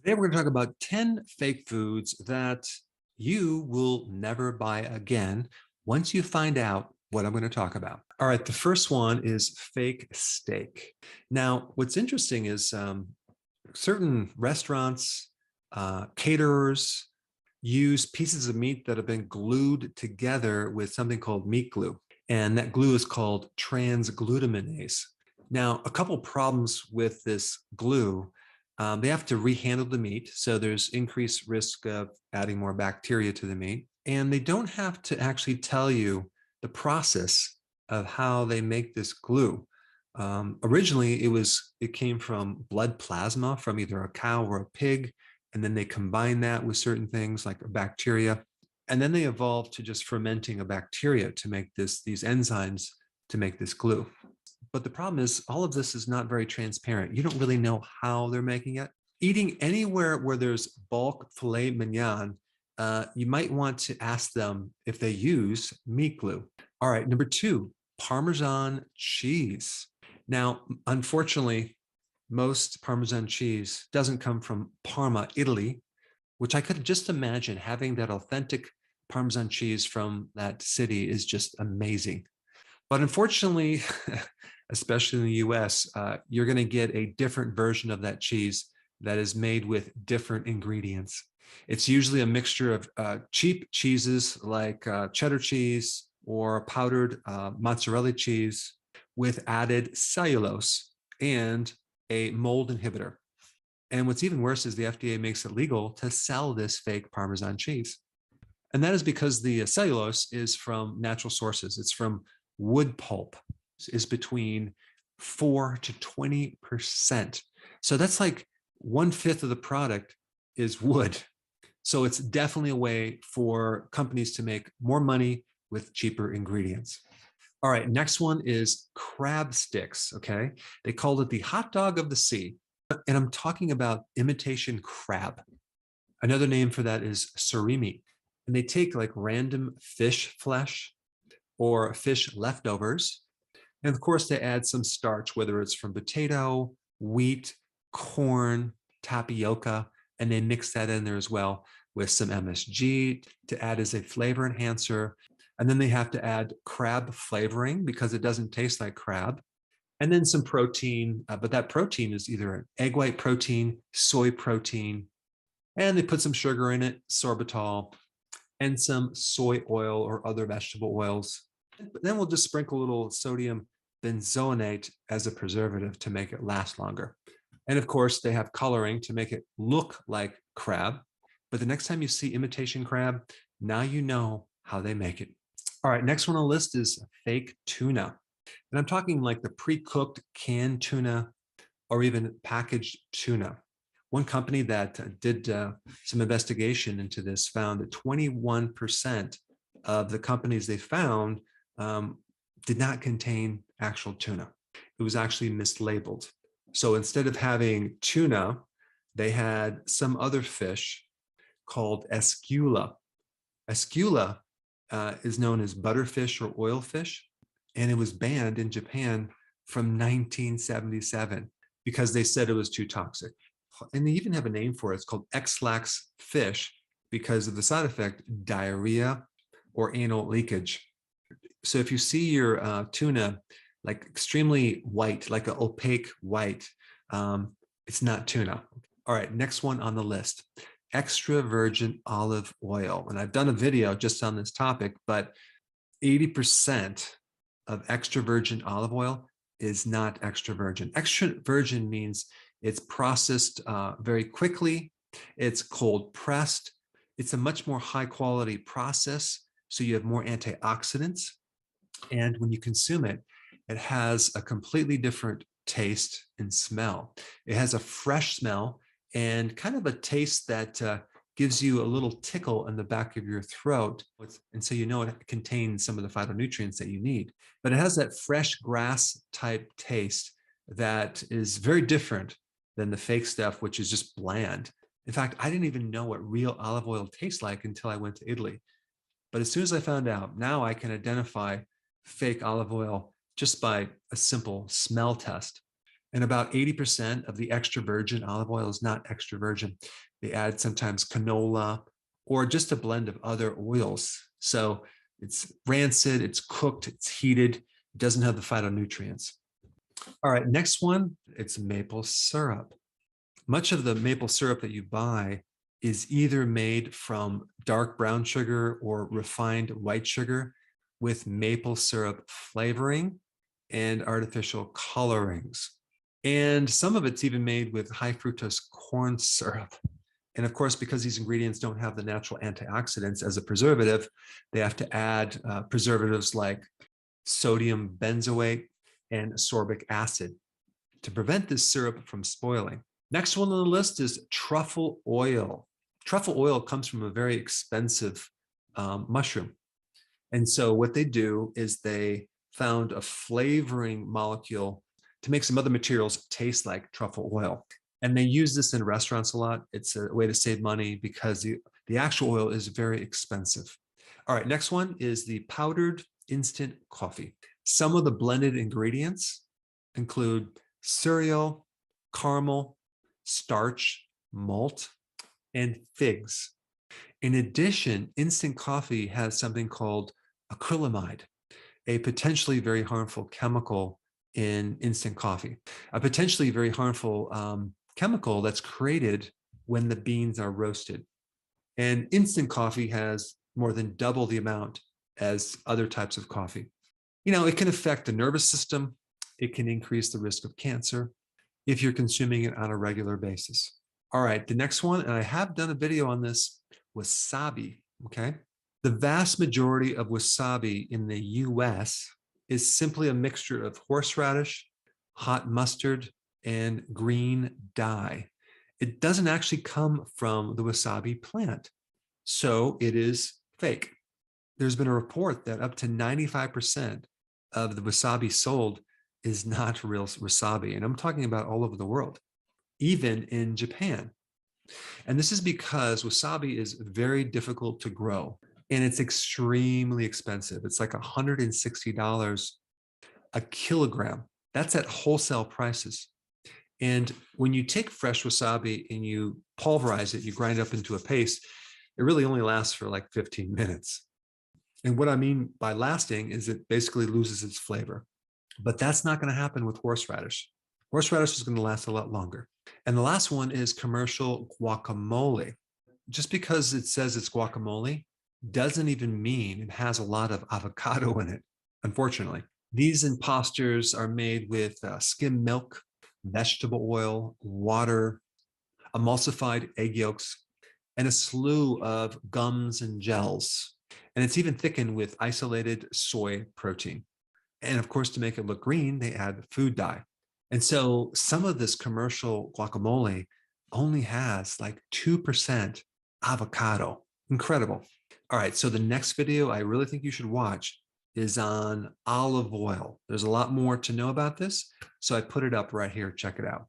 Today we're going to talk about 10 fake foods that you will never buy again once you find out what I'm going to talk about. All right, the first one is fake steak. Now, what's interesting is certain restaurants, caterers use pieces of meat that have been glued together with something called meat glue. And that glue is called transglutaminase. Now, a couple problems with this glue. They have to rehandle the meat, so there's increased risk of adding more bacteria to the meat. And they don't have to actually tell you the process of how they make this glue. Originally, it came from blood plasma from either a cow or a pig, and then they combine that with certain things like bacteria, and then they evolved to just fermenting a bacteria to make these enzymes to make this glue. But the problem is all of this is not very transparent. You don't really know how they're making it. Eating anywhere where there's bulk filet mignon, you might want to ask them if they use meat glue. All right, number two, Parmesan cheese. Now, unfortunately, most Parmesan cheese doesn't come from Parma, Italy, which I could just imagine having that authentic Parmesan cheese from that city is just amazing. But unfortunately, especially in the US, you're going to get a different version of that cheese that is made with different ingredients. It's usually a mixture of cheap cheeses like cheddar cheese or powdered mozzarella cheese with added cellulose and a mold inhibitor. And what's even worse is the FDA makes it legal to sell this fake Parmesan cheese. And that is because the cellulose is from natural sources. It's from wood pulp, is between 4 to 20%. So that's like 1/5 of the product is wood. So it's definitely a way for companies to make more money with cheaper ingredients. All right, next one is crab sticks, okay? They called it the hot dog of the sea. And I'm talking about imitation crab. Another name for that is surimi. And they take like random fish flesh or fish leftovers. And of course, they add some starch, whether it's from potato, wheat, corn, tapioca, and they mix that in there as well with some MSG to add as a flavor enhancer. And then they have to add crab flavoring because it doesn't taste like crab. And then some protein, but that protein is either an egg white protein, soy protein, and they put some sugar in it, sorbitol, and some soy oil or other vegetable oils. But then we'll just sprinkle a little sodium benzoate as a preservative to make it last longer. And of course, they have coloring to make it look like crab. But the next time you see imitation crab, now you know how they make it. All right, next one on the list is fake tuna. And I'm talking like the pre-cooked canned tuna or even packaged tuna. One company that did some investigation into this found that 21% of the companies they found did not contain actual tuna. It was actually mislabeled. So instead of having tuna, they had some other fish called escula. Escula is known as butterfish or oilfish, and it was banned in Japan from 1977 because they said it was too toxic. And they even have a name for it. It's called X-lax fish because of the side effect, diarrhea or anal leakage. So if you see your tuna like extremely white, like an opaque white, it's not tuna. All right, next one on the list, extra virgin olive oil. And I've done a video just on this topic, but 80% of extra virgin olive oil is not extra virgin. Extra virgin means it's processed very quickly. It's cold pressed. It's a much more high quality process. So you have more antioxidants. And when you consume it, it has a completely different taste and smell. It has a fresh smell and kind of a taste that gives you a little tickle in the back of your throat. And so you know it contains some of the phytonutrients that you need. But it has that fresh grass type taste that is very different than the fake stuff, which is just bland. In fact, I didn't even know what real olive oil tastes like until I went to Italy. But as soon as I found out, now I can identify fake olive oil just by a simple smell test. And about 80% of the extra virgin olive oil is not extra virgin. They add sometimes canola or just a blend of other oils. So it's rancid, it's cooked, it's heated, it doesn't have the phytonutrients. All right, next one, it's maple syrup. Much of the maple syrup that you buy is either made from dark brown sugar or refined white sugar with maple syrup flavoring and artificial colorings. And some of it's even made with high fructose corn syrup. And of course, because these ingredients don't have the natural antioxidants as a preservative, they have to add preservatives like sodium benzoate and ascorbic acid to prevent this syrup from spoiling. Next one on the list is truffle oil. Truffle oil comes from a very expensive mushroom. And so what they do is they found a flavoring molecule to make some other materials taste like truffle oil. And they use this in restaurants a lot. It's a way to save money because the actual oil is very expensive. All right, next one is the powdered instant coffee. Some of the blended ingredients include cereal, caramel, starch, malt, and figs. In addition, instant coffee has something called acrylamide, a potentially very harmful chemical in instant coffee, a potentially very harmful chemical that's created when the beans are roasted. And instant coffee has more than double the amount as other types of coffee. You know, it can affect the nervous system. It can increase the risk of cancer if you're consuming it on a regular basis. All right, the next one, and I have done a video on this, wasabi, okay? The vast majority of wasabi in the US is simply a mixture of horseradish, hot mustard, and green dye. It doesn't actually come from the wasabi plant, so it is fake. There's been a report that up to 95% of the wasabi sold is not real wasabi, and I'm talking about all over the world, even in Japan. And this is because wasabi is very difficult to grow and it's extremely expensive. It's like $160 a kilogram. That's at wholesale prices. And when you take fresh wasabi and you pulverize it, you grind it up into a paste, it really only lasts for like 15 minutes. And what I mean by lasting is it basically loses its flavor. But that's not going to happen with horseradish. Horseradish is going to last a lot longer. And the last one is commercial guacamole. Just because it says it's guacamole doesn't even mean it has a lot of avocado in it, unfortunately. These imposters are made with skim milk, vegetable oil, water, emulsified egg yolks, and a slew of gums and gels. And it's even thickened with isolated soy protein. And of course, to make it look green, they add food dye. And so some of this commercial guacamole only has like 2% avocado. Incredible. All right, so the next video I really think you should watch is on olive oil. There's a lot more to know about this, so I put it up right here. Check it out.